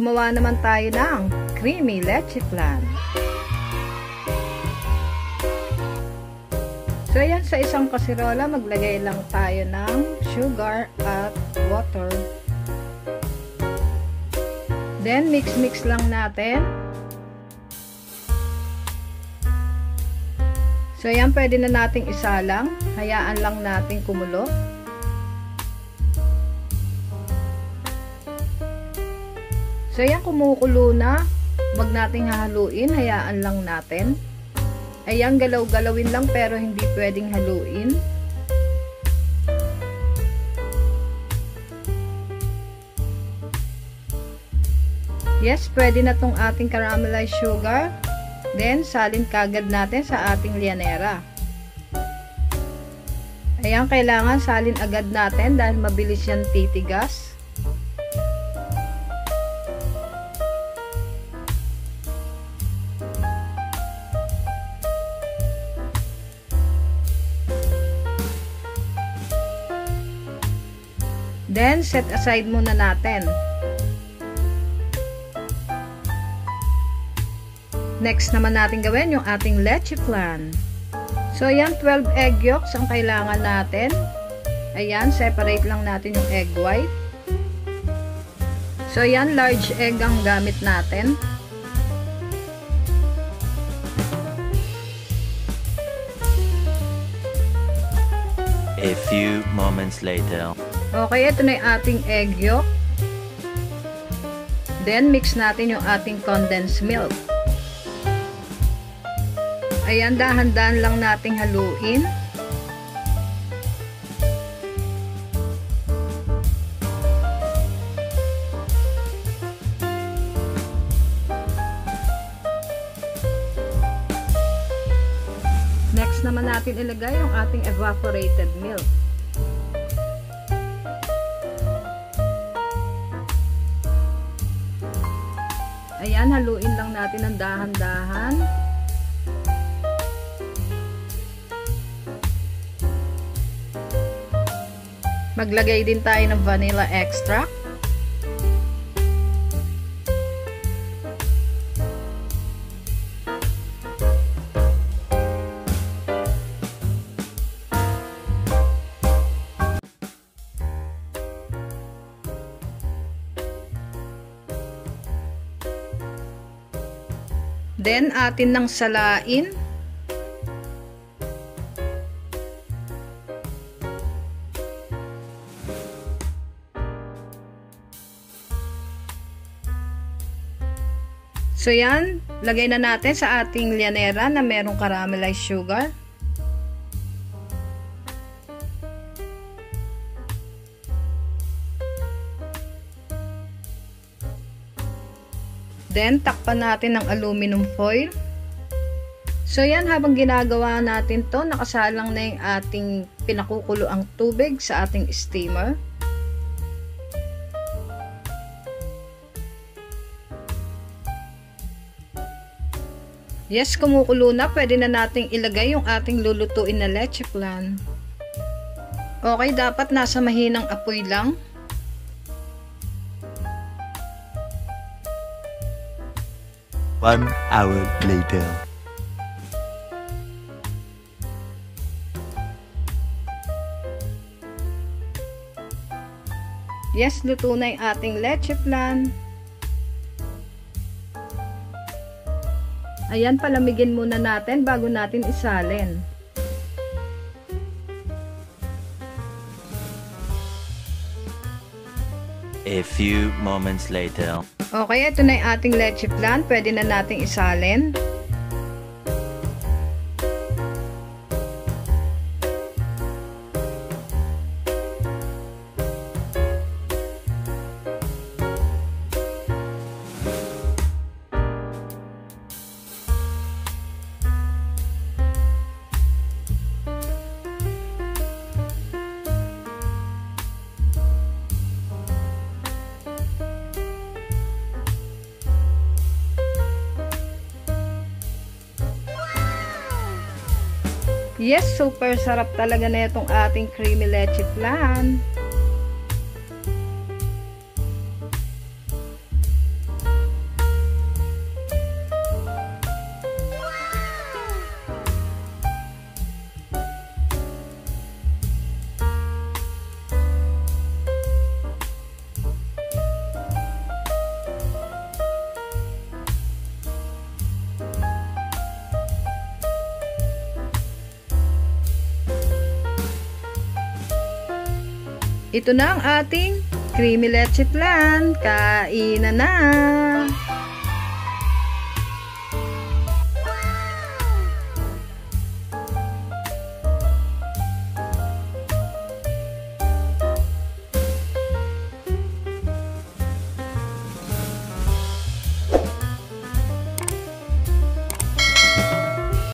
gumawa naman tayo ng creamy leche flan. So ayan, sa isang kasirola maglagay lang tayo ng sugar at water. Then mix lang natin. So ayan, pwede na nating isalang. Hayaan lang natin kumulo. So ayan, kumukulo na. Huwag nating hahaluin, hayaan lang natin. Ayan, galaw-galawin lang pero hindi pwedeng haluin. Yes, pwede na tong ating caramelized sugar. Then, salin kagad natin sa ating lianera. Ayan, kailangan salin agad natin dahil mabilis yan titigas. Then, set aside muna natin. Next naman natin gawin yung ating leche flan. So, ayan, 12 egg yolks ang kailangan natin. Ayan, separate lang natin yung egg white. So, ayan, large egg ang gamit natin. A few moments later. Okay, ito na yung ating egg yolk. Then, mix natin yung ating condensed milk. Ayan, dahan-dahan lang nating haluin. Next naman natin ilagay yung ating evaporated milk. Ayan, haluin lang natin ng dahan-dahan. Maglagay din tayo ng vanilla extract. Then, atin nang salain. So yan, lagay na natin sa ating lianera na merong caramelized sugar. Then, takpan natin ng aluminum foil. So yan, habang ginagawa natin to, nakasalang na yung ating pinakukulo ang tubig sa ating steamer. Yes, kumukulo na. Pwede na nating ilagay yung ating lulutuin na leche flan. Okay, dapat nasa mahinang apoy lang. One hour later. Yes, luto na yung ating leche flan. Ayan, palamigin muna natin bago natin isalin. A few moments later. Okay, ito na yung ating leche flan. Pwede na nating isalin. Yes, super sarap talaga na itong ating creamy leche flan. Ito na ang ating creamy leche flan. Kainan na!